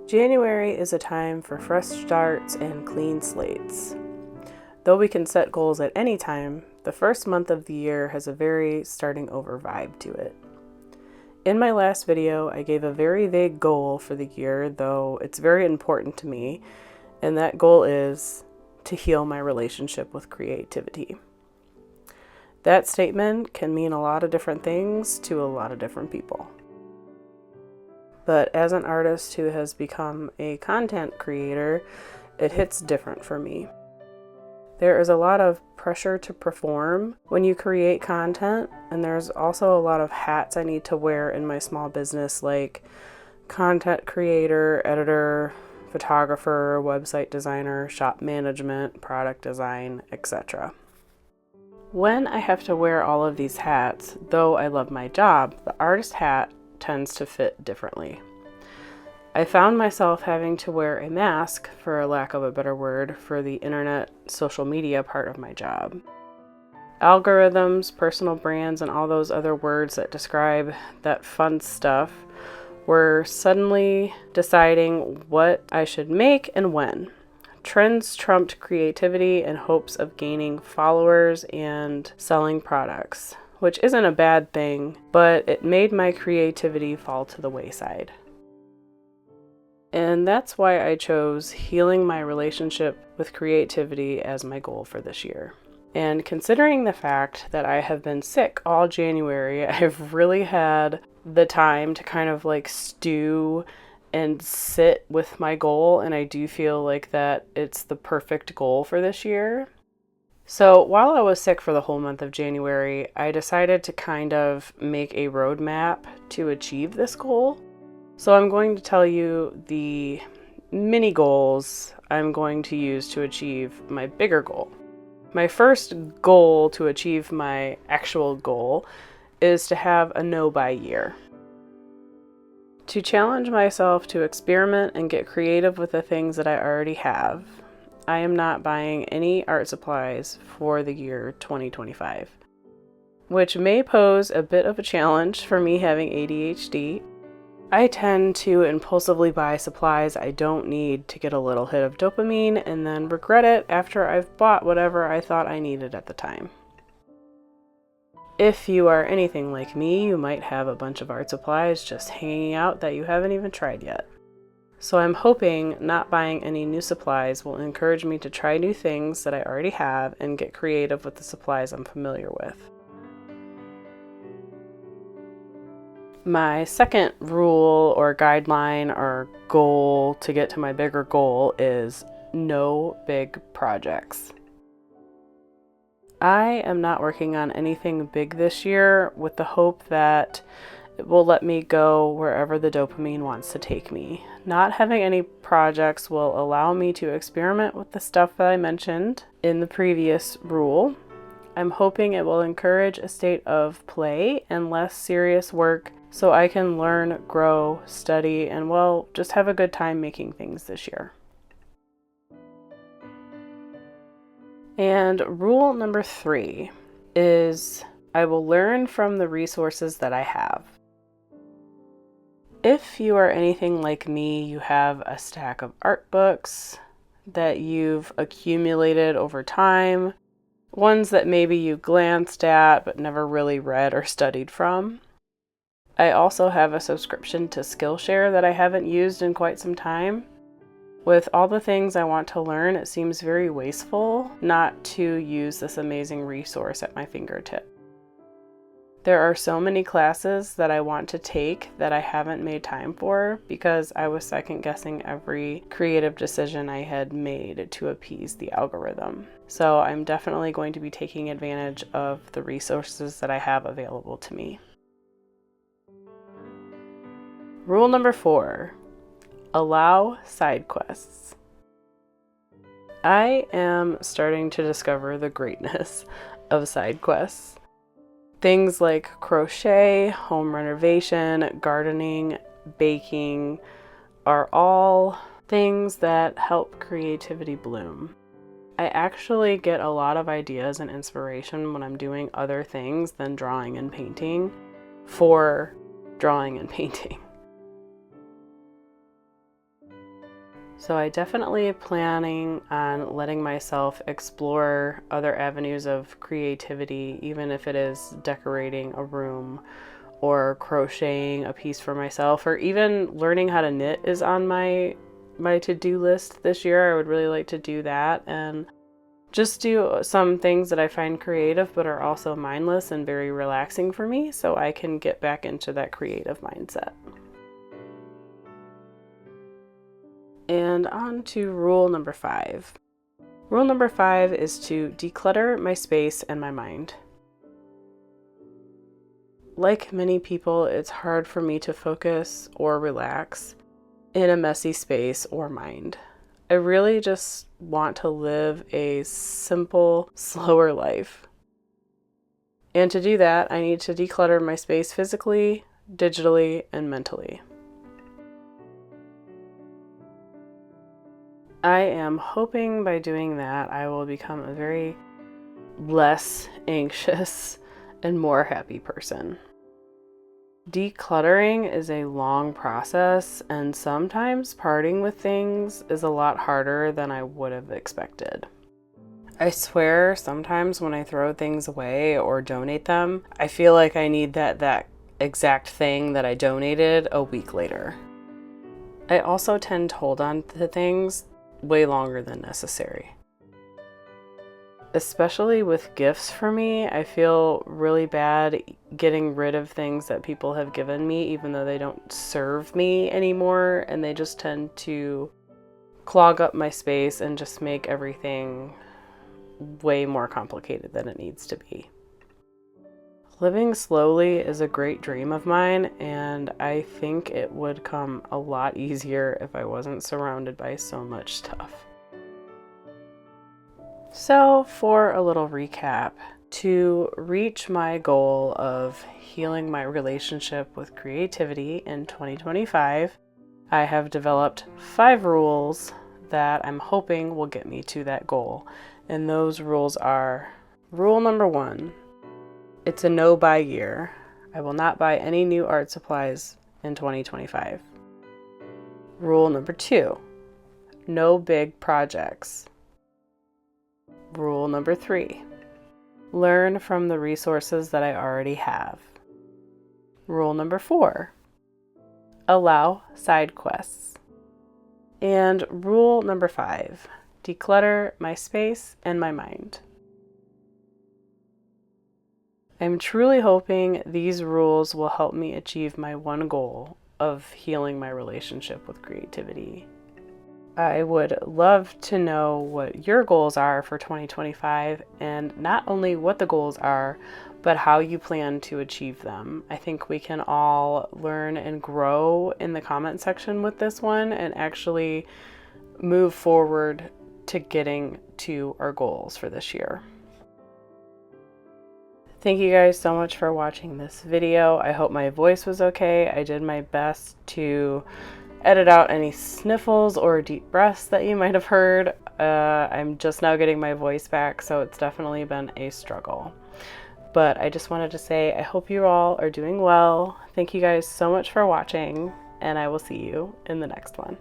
January is a time for fresh starts and clean slates. Though we can set goals at any time, the first month of the year has a very starting over vibe to it. In my last video, I gave a very vague goal for the year, though it's very important to me, and that goal is to heal my relationship with creativity. That statement can mean a lot of different things to a lot of different people. But as an artist who has become a content creator, it hits different for me. There is a lot of pressure to perform when you create content, and there's also a lot of hats I need to wear in my small business, like content creator, editor, photographer, website designer, shop management, product design, etc. When I have to wear all of these hats, though I love my job, the artist hat tends to fit differently. I found myself having to wear a mask, for a lack of a better word, for the internet social media part of my job. Algorithms, personal brands, and all those other words that describe that fun stuff were suddenly deciding what I should make and when. Trends trumped creativity in hopes of gaining followers and selling products, which isn't a bad thing, but it made my creativity fall to the wayside. And that's why I chose healing my relationship with creativity as my goal for this year. And considering the fact that I have been sick all January, I've really had the time to kind of stew and sit with my goal, and I do feel like that it's the perfect goal for this year. So while I was sick for the whole month of January, I decided to kind of make a roadmap to achieve this goal. So I'm going to tell you the mini goals I'm going to use to achieve my bigger goal. My first goal to achieve my actual goal is to have a no-buy year. To challenge myself to experiment and get creative with the things that I already have, I am not buying any art supplies for the year 2025, which may pose a bit of a challenge for me having ADHD. I tend to impulsively buy supplies I don't need to get a little hit of dopamine and then regret it after I've bought whatever I thought I needed at the time. If you are anything like me, you might have a bunch of art supplies just hanging out that you haven't even tried yet. So I'm hoping not buying any new supplies will encourage me to try new things that I already have and get creative with the supplies I'm familiar with. My second rule or guideline or goal to get to my bigger goal is no big projects. I am not working on anything big this year with the hope that it will let me go wherever the dopamine wants to take me. Not having any projects will allow me to experiment with the stuff that I mentioned in the previous rule. I'm hoping it will encourage a state of play and less serious work so I can learn, grow, study, and just have a good time making things this year. And rule number 3 is I will learn from the resources that I have. If you are anything like me, you have a stack of art books that you've accumulated over time, ones that maybe you glanced at but never really read or studied from. I also have a subscription to Skillshare that I haven't used in quite some time. With all the things I want to learn, it seems very wasteful not to use this amazing resource at my fingertip. There are so many classes that I want to take that I haven't made time for because I was second guessing every creative decision I had made to appease the algorithm. So I'm definitely going to be taking advantage of the resources that I have available to me. Rule number 4, allow side quests. I am starting to discover the greatness of side quests. Things like crochet, home renovation, gardening, baking are all things that help creativity bloom. I actually get a lot of ideas and inspiration when I'm doing other things than drawing and painting for drawing and painting. So I definitely planning on letting myself explore other avenues of creativity, even if it is decorating a room or crocheting a piece for myself, or even learning how to knit is on my to-do list this year. I would really like to do that and just do some things that I find creative but are also mindless and very relaxing for me, so I can get back into that creative mindset. And on to rule number 5. Rule number 5 is to declutter my space and my mind. Like many people, it's hard for me to focus or relax in a messy space or mind. I really just want to live a simple, slower life. And to do that, I need to declutter my space physically, digitally, and mentally. I am hoping by doing that, I will become a very less anxious and more happy person. Decluttering is a long process, and sometimes parting with things is a lot harder than I would have expected. I swear sometimes when I throw things away or donate them, I feel like I need that exact thing that I donated a week later. I also tend to hold on to things way longer than necessary. Especially with gifts for me, I feel really bad getting rid of things that people have given me, even though they don't serve me anymore, and they just tend to clog up my space and just make everything way more complicated than it needs to be. Living slowly is a great dream of mine, and I think it would come a lot easier if I wasn't surrounded by so much stuff. So, for a little recap, to reach my goal of healing my relationship with creativity in 2025, I have developed 5 rules that I'm hoping will get me to that goal. And those rules are: rule number 1, it's a no-buy year. I will not buy any new art supplies in 2025. Rule number 2, no big projects. Rule number 3, learn from the resources that I already have. Rule number 4, allow side quests. And rule number 5, declutter my space and my mind. I'm truly hoping these rules will help me achieve my one goal of healing my relationship with creativity. I would love to know what your goals are for 2025, and not only what the goals are, but how you plan to achieve them. I think we can all learn and grow in the comment section with this one and actually move forward to getting to our goals for this year. Thank you guys so much for watching this video. I hope my voice was okay. I did my best to edit out any sniffles or deep breaths that you might have heard. I'm just now getting my voice back, so it's definitely been a struggle. But I just wanted to say I hope you all are doing well. Thank you guys so much for watching, and I will see you in the next one.